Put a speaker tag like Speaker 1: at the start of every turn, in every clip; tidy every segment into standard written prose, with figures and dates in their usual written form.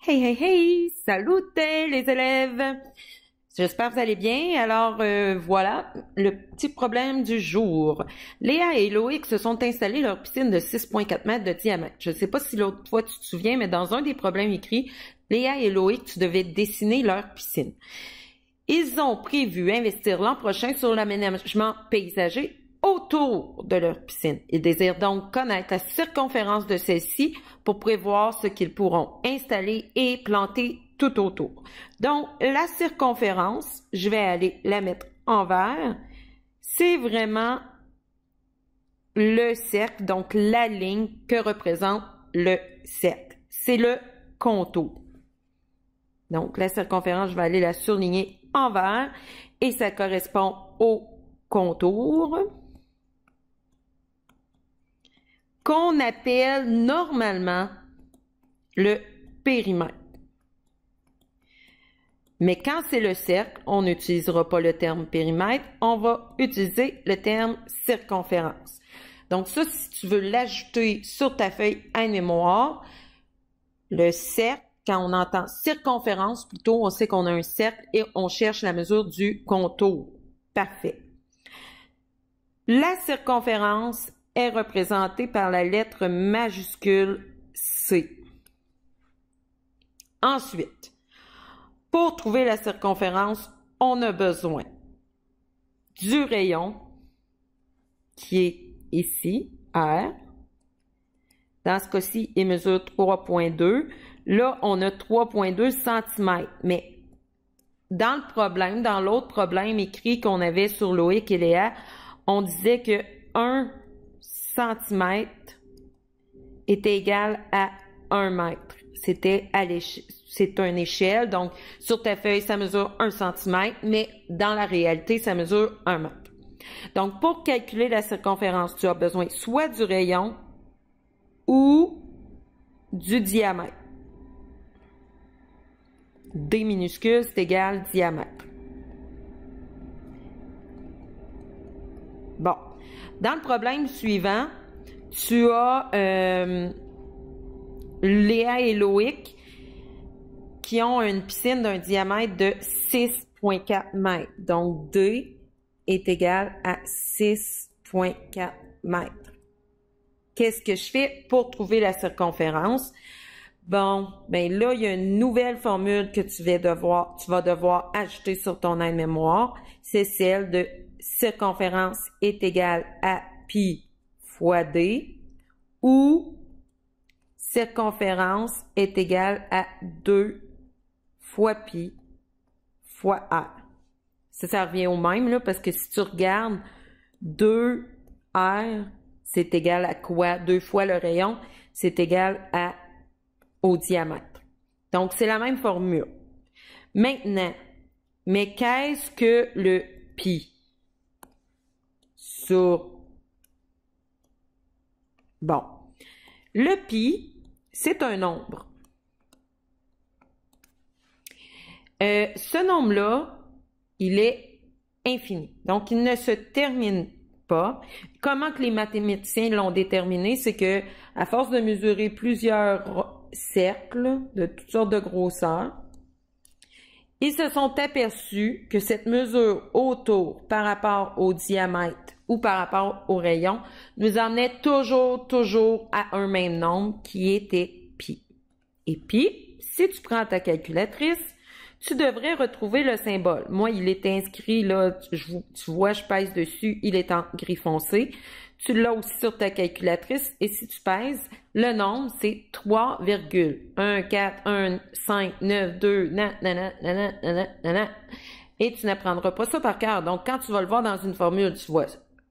Speaker 1: Hey, hey, hey! Salut les élèves! J'espère que vous allez bien. Alors, voilà, le petit problème du jour. Léa et Loïc se sont installés leur piscine de 6,4 mètres de diamètre. Je ne sais pas si l'autre fois tu te souviens, mais dans un des problèmes écrits, Léa et Loïc, tu devais dessiner leur piscine. Ils ont prévu investir l'an prochain sur l'aménagement paysager autour de leur piscine. Ils désirent donc connaître la circonférence de celle-ci pour prévoir ce qu'ils pourront installer et planter tout autour. Donc, la circonférence, je vais aller la mettre en vert. C'est vraiment le cercle, donc la ligne que représente le cercle. C'est le contour. Donc, la circonférence, je vais aller la surligner en vert et ça correspond au contour qu'on appelle normalement le périmètre. Mais quand c'est le cercle, on n'utilisera pas le terme périmètre, on va utiliser le terme circonférence. Donc ça, si tu veux l'ajouter sur ta feuille à mémoire, le cercle, quand on entend circonférence, plutôt, on sait qu'on a un cercle et on cherche la mesure du contour. Parfait. La circonférence est représentée par la lettre majuscule C. Ensuite, pour trouver la circonférence, on a besoin du rayon qui est ici, R. Dans ce cas-ci, il mesure 3,2. Là, on a 3,2 cm. Mais dans le problème, dans l'autre problème écrit qu'on avait sur Loïc et Léa, on disait que 1 cm était égal à 1 mètre. C'était à l'échelle. C'est une échelle, donc sur ta feuille, ça mesure 1 cm, mais dans la réalité, ça mesure 1 mètre. Donc, pour calculer la circonférence, tu as besoin soit du rayon ou du diamètre. D minuscule, c'est égal diamètre. Bon. Dans le problème suivant, tu as Léa et Loïc qui ont une piscine d'un diamètre de 6,4 mètres. Donc, D est égal à 6,4 mètres. Qu'est-ce que je fais pour trouver la circonférence? Bon, ben là, il y a une nouvelle formule que tu vas devoir ajouter sur ton aide-mémoire. C'est celle de circonférence est égale à pi fois d ou circonférence est égale à 2 fois pi fois r. Ça revient au même, là, parce que si tu regardes 2r, c'est égal à quoi? 2 fois le rayon, c'est égal au diamètre. Donc, c'est la même formule. Maintenant, mais qu'est-ce que le pi? Bon, le pi, c'est un nombre. Ce nombre-là, il est infini. Donc, il ne se termine pas. Comment que les mathématiciens l'ont déterminé? C'est que, à force de mesurer plusieurs cercles de toutes sortes de grosseurs, ils se sont aperçus que cette mesure autour par rapport au diamètre ou par rapport au rayon nous emmenait toujours à un même nombre qui était pi. Et pi, si tu prends ta calculatrice, tu devrais retrouver le symbole. Moi, il est inscrit, là, tu vois, je pèse dessus, il est en gris foncé. Tu l'as aussi sur ta calculatrice et si tu pèses, le nombre, c'est 3,14159,2, et tu n'apprendras pas ça par cœur. Donc, quand tu vas le voir dans une formule, tu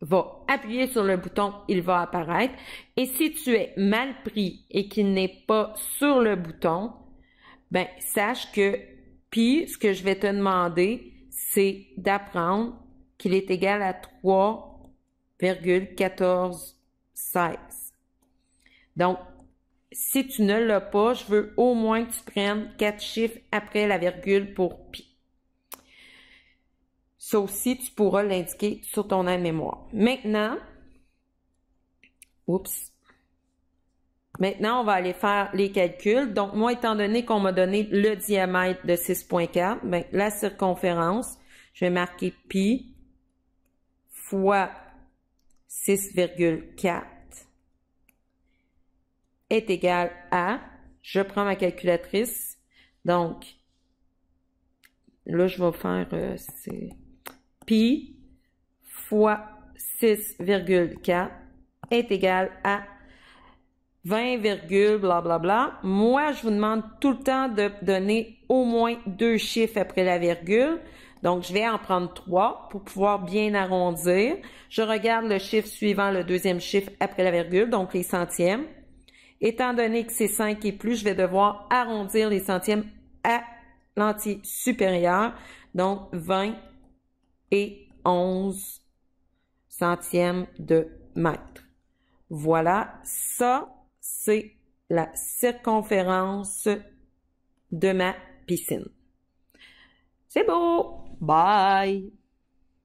Speaker 1: vas appuyer sur le bouton, il va apparaître. Et si tu es mal pris et qu'il n'est pas sur le bouton, ben, sache que pi, ce que je vais te demander, c'est d'apprendre qu'il est égal à 3,1416. Donc, si tu ne l'as pas, je veux au moins que tu prennes 4 chiffres après la virgule pour pi. Ça aussi, tu pourras l'indiquer sur ton aide-mémoire. Maintenant, oups, Maintenant, on va aller faire les calculs. Donc, moi, étant donné qu'on m'a donné le diamètre de 6,4, ben, la circonférence, je vais marquer pi fois 6,4 est égal à, je prends ma calculatrice, donc, là, je vais faire, pi fois 6,4 est égal à 20, blablabla. Moi, je vous demande tout le temps de donner au moins 2 chiffres après la virgule. Donc, je vais en prendre 3 pour pouvoir bien arrondir. Je regarde le chiffre suivant le deuxième chiffre après la virgule, donc les centièmes. Étant donné que c'est 5 et plus, je vais devoir arrondir les centièmes à l'entier supérieur. Donc, 20 et 11 centièmes de mètre. Voilà, ça, c'est la circonférence de ma piscine. C'est beau! Bye!